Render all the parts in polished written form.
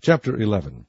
Chapter 11.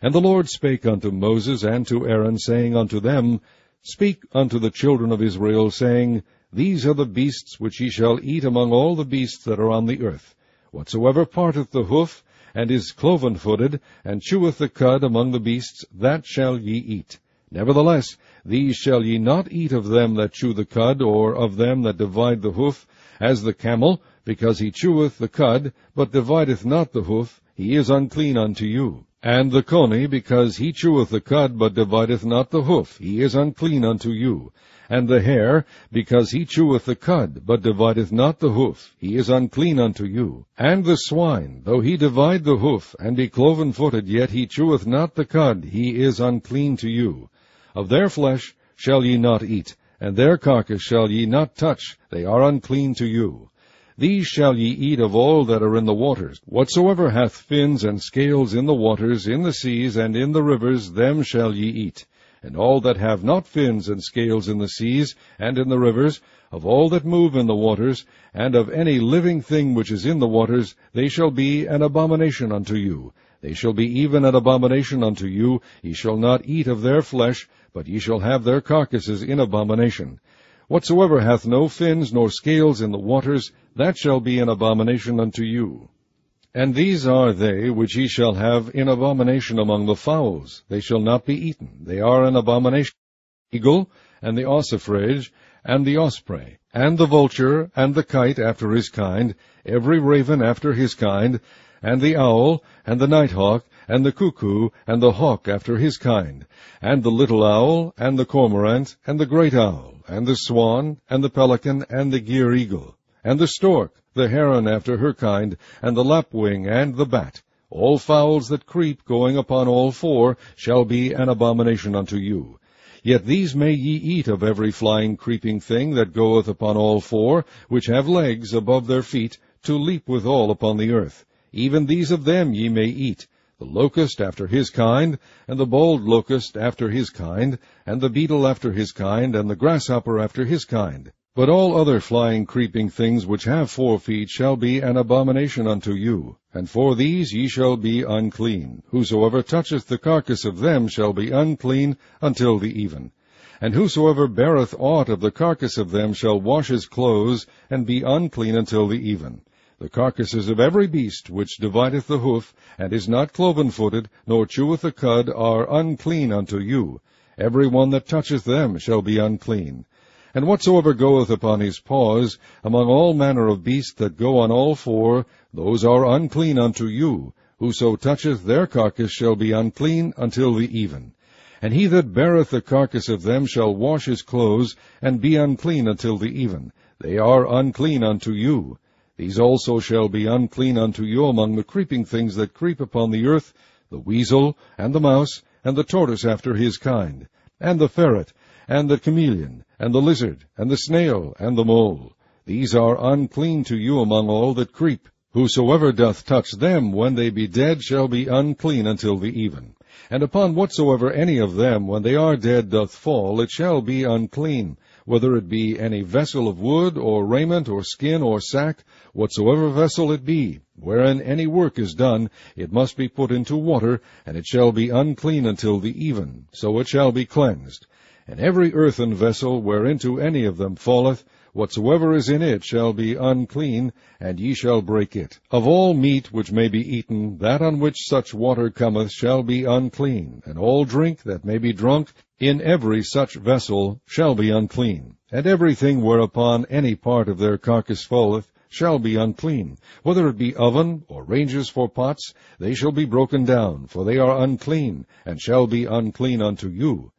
And the Lord spake unto Moses and to Aaron, saying unto them, Speak unto the children of Israel, saying, These are the beasts which ye shall eat among all the beasts that are on the earth. Whatsoever parteth the hoof, and is cloven-footed, and cheweth the cud among the beasts, that shall ye eat. Nevertheless, these shall ye not eat of them that chew the cud, or of them that divide the hoof, as the camel, because he cheweth the cud, but divideth not the hoof, he is unclean unto you. And the coney, because he cheweth the cud, but divideth not the hoof, he is unclean unto you. And the hare, because he cheweth the cud, but divideth not the hoof, he is unclean unto you. And the swine, though he divide the hoof, and be cloven-footed, yet he cheweth not the cud, he is unclean to you. Of their flesh shall ye not eat, and their carcass shall ye not touch, they are unclean to you. These shall ye eat of all that are in the waters. Whatsoever hath fins and scales in the waters, in the seas, and in the rivers, them shall ye eat. And all that have not fins and scales in the seas, and in the rivers, of all that move in the waters, and of any living thing which is in the waters, they shall be an abomination unto you. They shall be even an abomination unto you. Ye shall not eat of their flesh, but ye shall have their carcasses in abomination. Whatsoever hath no fins nor scales in the waters, that shall be an abomination unto you. And these are they which ye shall have in abomination among the fowls. They shall not be eaten. They are an abomination. The eagle, and the ossifrage, and the osprey, and the vulture, and the kite after his kind, every raven after his kind, and the owl, and the nighthawk, and the cuckoo, and the hawk after his kind, and the little owl, and the cormorant, and the great owl, and the swan, and the pelican, and the gyre-eagle, and the stork, the heron after her kind, and the lapwing, and the bat. All fowls that creep, going upon all four, shall be an abomination unto you. Yet these may ye eat of every flying creeping thing that goeth upon all four, which have legs above their feet, to leap withal upon the earth. Even these of them ye may eat, the locust after his kind, and the bold locust after his kind, and the beetle after his kind, and the grasshopper after his kind. But all other flying creeping things which have 4 feet shall be an abomination unto you, and for these ye shall be unclean. Whosoever toucheth the carcass of them shall be unclean until the even. And whosoever beareth aught of the carcass of them shall wash his clothes, and be unclean until the even. The carcasses of every beast which divideth the hoof, and is not cloven-footed, nor cheweth the cud, are unclean unto you. Every one that toucheth them shall be unclean. And whatsoever goeth upon his paws, among all manner of beasts that go on all four, those are unclean unto you. Whoso toucheth their carcass shall be unclean until the even. And he that beareth the carcass of them shall wash his clothes, and be unclean until the even. They are unclean unto you. These also shall be unclean unto you among the creeping things that creep upon the earth, the weasel, and the mouse, and the tortoise after his kind, and the ferret, and the chameleon, and the lizard, and the snail, and the mole. These are unclean to you among all that creep. Whosoever doth touch them when they be dead shall be unclean until the even. And upon whatsoever any of them when they are dead doth fall, it shall be unclean, whether it be any vessel of wood, or raiment, or skin, or sack, whatsoever vessel it be, wherein any work is done, it must be put into water, and it shall be unclean until the even, so it shall be cleansed. And every earthen vessel whereinto any of them falleth, whatsoever is in it shall be unclean, and ye shall break it. Of all meat which may be eaten, that on which such water cometh shall be unclean, and all drink that may be drunk in every such vessel shall be unclean. And everything whereupon any part of their carcass falleth shall be unclean. Whether it be oven, or ranges for pots, they shall be broken down, for they are unclean, and shall be unclean unto you.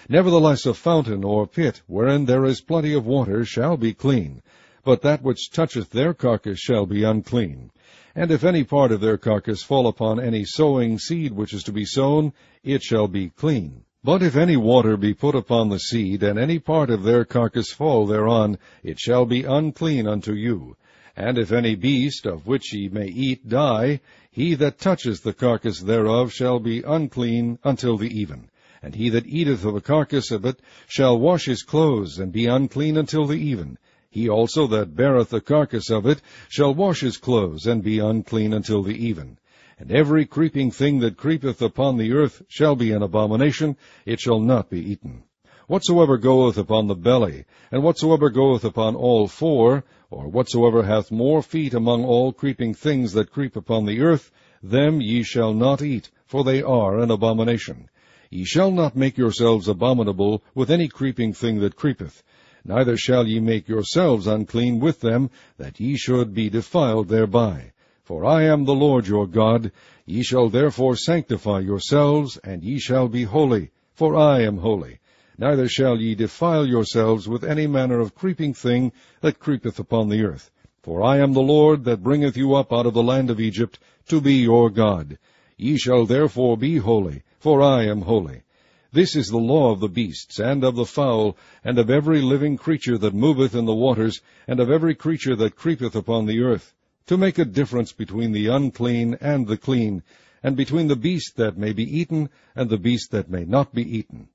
Nevertheless a fountain or pit, wherein there is plenty of water, shall be clean, but that which toucheth their carcass shall be unclean. And if any part of their carcass fall upon any sowing seed which is to be sown, it shall be clean. But if any water be put upon the seed, and any part of their carcass fall thereon, it shall be unclean unto you. And if any beast, of which ye may eat, die, he that toucheth the carcass thereof shall be unclean until the even. And he that eateth of the carcass of it shall wash his clothes, and be unclean until the even. He also that beareth the carcass of it shall wash his clothes, and be unclean until the even. And every creeping thing that creepeth upon the earth shall be an abomination, it shall not be eaten. Whatsoever goeth upon the belly, and whatsoever goeth upon all four, or whatsoever hath more feet among all creeping things that creep upon the earth, them ye shall not eat, for they are an abomination. Ye shall not make yourselves abominable with any creeping thing that creepeth, neither shall ye make yourselves unclean with them, that ye should be defiled thereby. For I am the Lord your God. Ye shall therefore sanctify yourselves, and ye shall be holy, for I am holy. Neither shall ye defile yourselves with any manner of creeping thing that creepeth upon the earth. For I am the Lord that bringeth you up out of the land of Egypt, to be your God. Ye shall therefore be holy, for I am holy. This is the law of the beasts, and of the fowl, and of every living creature that moveth in the waters, and of every creature that creepeth upon the earth, to make a difference between the unclean and the clean, and between the beast that may be eaten and the beast that may not be eaten.